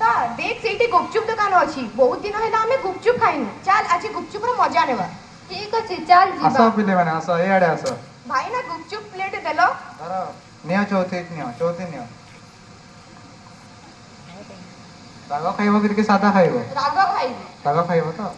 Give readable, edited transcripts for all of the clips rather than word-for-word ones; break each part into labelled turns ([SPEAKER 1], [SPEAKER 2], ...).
[SPEAKER 1] सीता देख सेठी गुपचुप दुकान अछि बहुत दिन हैला हमें गुपचुप खाइनु चल आज गुपचुप रो मजा नेबा
[SPEAKER 2] ठीक अछि चल जीवा
[SPEAKER 3] आसो पिले माने आसो ए आडे आसो
[SPEAKER 1] भाई ना गुपचुप प्लेट देलो
[SPEAKER 3] धर नियो चौथी नियो राग खाइबो कि सादा खाइबो राग खाइबो तो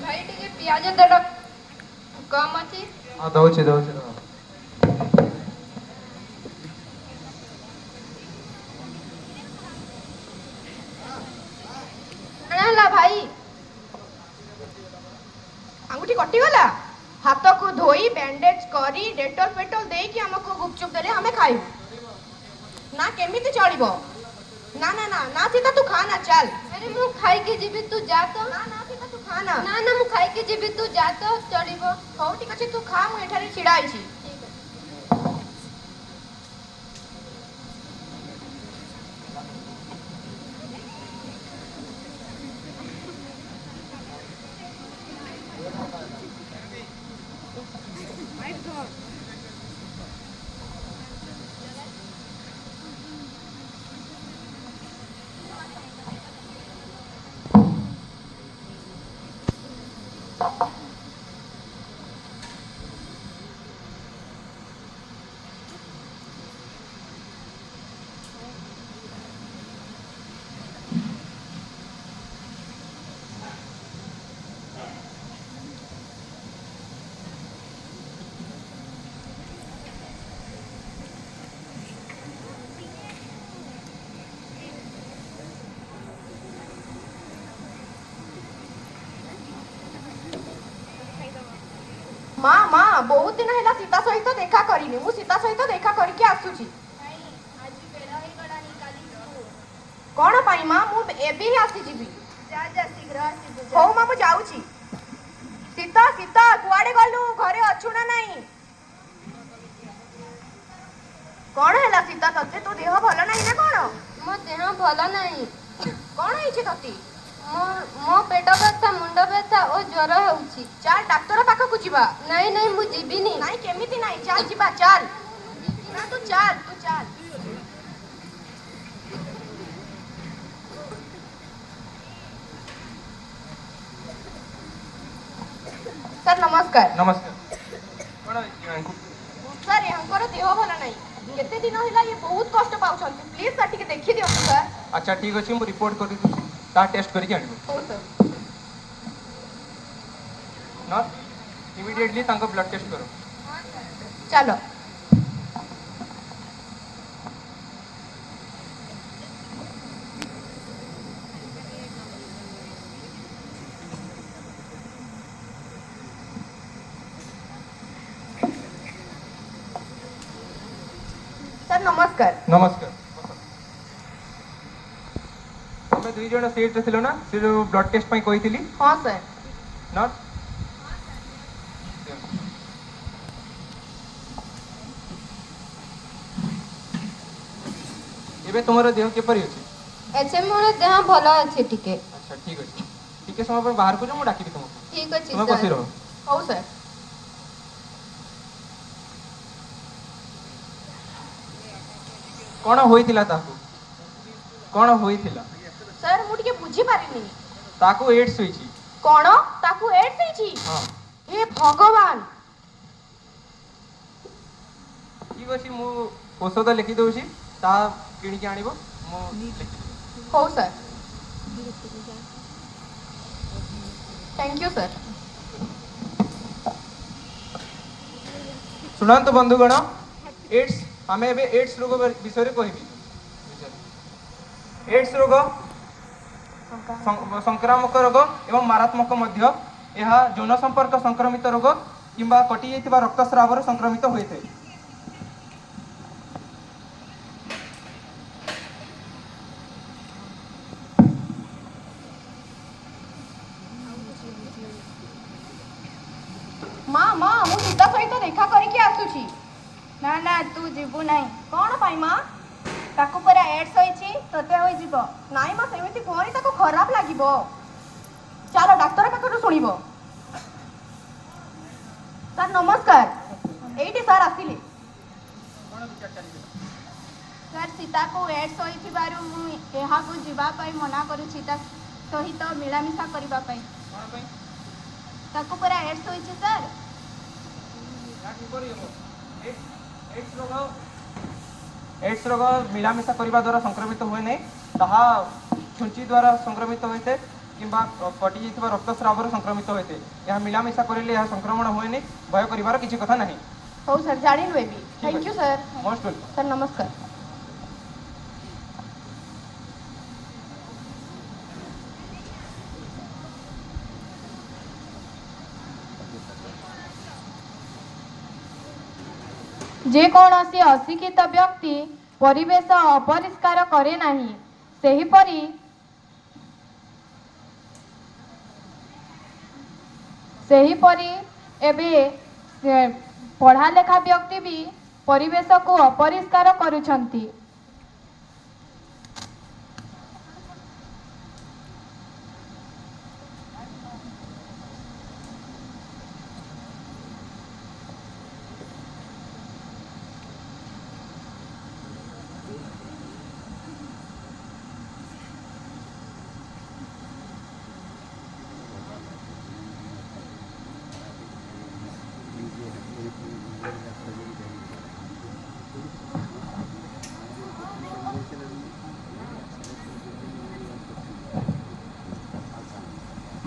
[SPEAKER 2] भाई टिके पियाज देड़ कम अछि
[SPEAKER 3] हां दउछि
[SPEAKER 2] अनला भाई
[SPEAKER 1] अंगूठी कटि गला हाथ को धोई बैंडेज करी डेटॉल पेटॉल दे कि हमको गुपचुप देले हमें खाइबो ना केमिति चलिबो ना ना ना ना सीता तू खा ना चल
[SPEAKER 2] अरे मु खाई के जीबी तू जा तो
[SPEAKER 1] ना ना सीता तू खा ना
[SPEAKER 2] ना ना मु खाई के जीबी तू जा तो चलिबो
[SPEAKER 1] हौ ठीक अछि तू खा मु एठारे छिडा आइछि
[SPEAKER 2] ठीक है
[SPEAKER 1] माँ माँ बहुत दिन हैला सीता सहित देखा करिनी मु सीता सहित देखा करके आसुची
[SPEAKER 2] आज बेला ही गड़ा निकाली
[SPEAKER 1] कोन पाई माँ मु एबे ही आसी जीबी
[SPEAKER 2] जा जा शीघ्र आसी
[SPEAKER 1] हो माँ मु जाउची सीता सीता कुआडे गलु घरे अछु ना नहीं कोन हैला सीता तते तो देह भलो नहीं ना कोन
[SPEAKER 2] मो देह भलो नहीं
[SPEAKER 1] कोन हिची तती
[SPEAKER 2] मो पेट व्यथा मुंड व्यथा और ज्वर होउची
[SPEAKER 1] चल डॉक्टर पाखा को जीवा
[SPEAKER 2] नहीं नहीं मु जीबिनी
[SPEAKER 1] नहीं केमिति नहीं चल जीवा चल ना तू चल सर नमस्कार
[SPEAKER 3] कोन
[SPEAKER 1] सर हमको देह भलो नहीं केते दिन होला ये बहुत कष्ट पाउछन प्लीज सर टिके देखि दियो सर
[SPEAKER 3] अच्छा ठीक अछि मु रिपोर्ट करि दु ता टेस्ट करि आनिबो
[SPEAKER 1] हो सर
[SPEAKER 3] नॉट इमीडिएटली तांको ब्लड टेस्ट करो
[SPEAKER 1] चलो सर नमस्कार
[SPEAKER 3] तमे दुई जण सीट रे थिलो ना से जो ब्लड टेस्ट पई कहितली
[SPEAKER 1] हां सर
[SPEAKER 3] नॉट एबे तुम्हारा देह के परि अछि
[SPEAKER 2] एचे मोर देह भलो अछि टिके
[SPEAKER 3] अच्छा ठीक अछि ठीक समय पर बाहर को जो मु डाकिबी तुमको
[SPEAKER 2] ठीक अछि
[SPEAKER 3] तुम बसी
[SPEAKER 2] सर
[SPEAKER 3] रहो
[SPEAKER 1] हो सर
[SPEAKER 3] कोन होइतिला ताकू कोन होइतिला
[SPEAKER 1] सर मु टिके बुझी पारिनी
[SPEAKER 3] ताकू एड्स होइछि
[SPEAKER 1] कोन ताकू एड्स होइछि
[SPEAKER 3] हां
[SPEAKER 1] हे भगवान
[SPEAKER 3] ठीक अछि मु औषध लिखि दउछि ता किनि के आनिबो मु लिखि
[SPEAKER 1] हो सर थैंक यू सर
[SPEAKER 3] सुनंतु बंधुगण एड्स हमें एबे एड्स रोग विषय रे कहबी एड्स रोग संक्रामक रोग एवं मारात्मक मध्य यह यौन संपर्क संक्रमित रोग किंबा कटि जाइतिबा रक्तस्राव रे संक्रमित होइते
[SPEAKER 1] ମା ମା ମୁଁ ସୀତା ସହିତ ଦେଖା କରିକି ଆସୁଛି।
[SPEAKER 2] ନା ନା ତୁ ଯିବୁ ନାହିଁ।
[SPEAKER 1] କ'ଣ ପାଇଁ ମା?
[SPEAKER 2] ତାକୁ ପରା ଏଡ୍ସ ହୋଇଛି, ତୋତେ ହୋଇଯିବ।
[SPEAKER 1] ନାଇଁ ମା, ସେମିତି କୁହନି, ତାକୁ ଖରାପ ଲାଗିବ। ଚାଲ ଡାକ୍ତର ପାଖରୁ ଶୁଣିବ। ସାର୍ ନମସ୍କାର। ଏଇଠି ସାର୍ ଆସିଲେ।
[SPEAKER 2] ସାର୍ ସୀତାକୁ ଏଡ୍ସ ହୋଇଥିବାରୁ ମୁଁ ଏହାକୁ ଯିବା ପାଇଁ ମନା କରୁଛି, ତା ସହିତ ମିଳାମିଶା କରିବା ପାଇଁ। ତାକୁ ପରା ଏଡ୍ସ ହୋଇଛି ସାର୍।
[SPEAKER 3] एड्स रोग मिलामिशा करने द्वारा संक्रमित हुए नहीं, ताहा छुंची द्वारा संक्रमित होते किंबा कटि जाइथिबा रक्तस्राव संक्रमित होते। यह मिलामिशा करिले यह संक्रमण हुए नहीं, भय करिवार किछि कथा नहीं।
[SPEAKER 1] हो सर, जानिलु एबी। Thank you sir.
[SPEAKER 3] Most welcome
[SPEAKER 1] sir नमस्कार।
[SPEAKER 2] जे कौनसी अशिक्षित व्यक्ति परिवेश अपरिष्कार करे नाही, सेहीपरि एबे पढ़ा लेखा व्यक्ति भी परिवेश को अपरिष्कार करुछंती।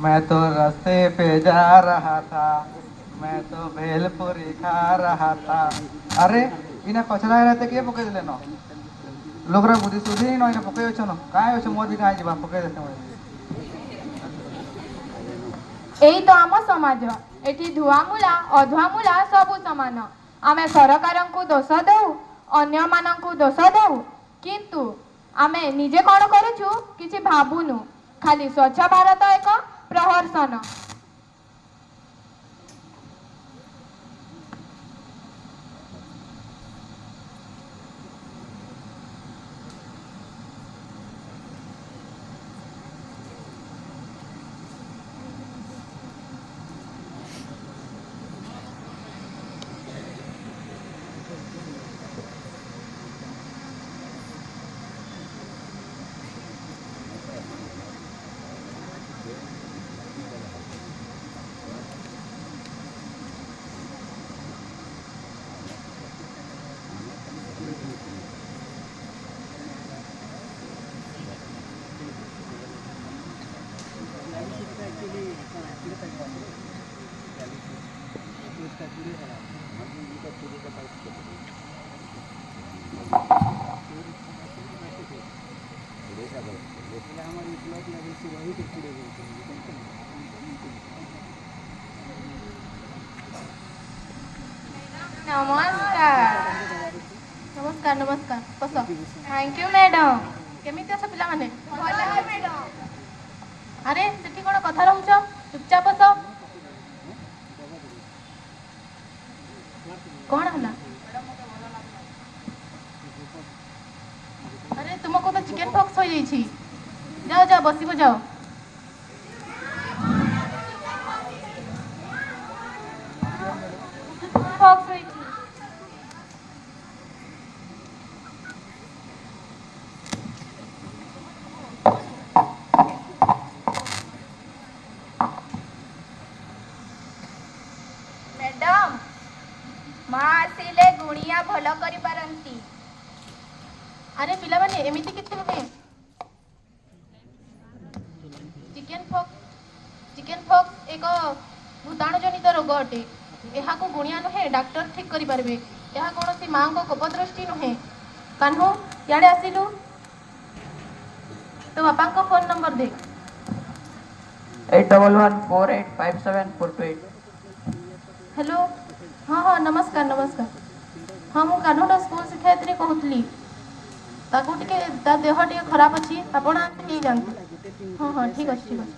[SPEAKER 4] मैं तो रास्ते पे जा रहा था, मैं तो भेलपुरी खा रहा था। अरे इना पछला रहते के पके देले न लोगरा बुद्धि सुधी न इना पके छ न काय छ मोर भी काय जीवा पके देते मोर।
[SPEAKER 2] एही तो आम समाज। एठी धुआमूला अधुआमूला सबु समान। आमे सरकारंकु दोष दऊ, अन्य मानंकु दोष दऊ, किंतु आमे निजे कौन करूछु किछि भाबुनु। खाली स्वच्छ भारत एक प्रहर्षण। नमस्कार नमस्कार बस। Thank you madam. केमिति अछ पिला माने?
[SPEAKER 1] भले है मैडम।
[SPEAKER 2] अरे सेठी कोन कथा रहउछ? चुपचाप बस। कौन हला? अरे तुमको तो चिकन पॉक्स हो जाई छी। जाओ जाओ बसिबो जाओ। पॉक्स होई छी।
[SPEAKER 1] मैडम, माँ आसिले गुणिया भल करि पारंती।
[SPEAKER 2] अरे पिला माने एमिति किछि नुहे। चिकन पॉक्स एक भूताणु जनित रोग अटे। यहाँ को गुणिया नुहे, डॉक्टर ठीक करि पारबे। यहाँ कोनोसी मां को कोपदृष्टि नुहे। कान्हू याडे आसिलु। तो बापा को फोन नंबर दे।
[SPEAKER 5] 8114857428।
[SPEAKER 2] हेलो हाँ हाँ नमस्कार नमस्कार। हाँ मु कान्हूटा स्कूल शिक्षयित्री कहूली। ताकू टिके ता देह टिके खराब अछि। आपण आंते नहीं जानते। हाँ हाँ ठीक अछि ठीक अछि।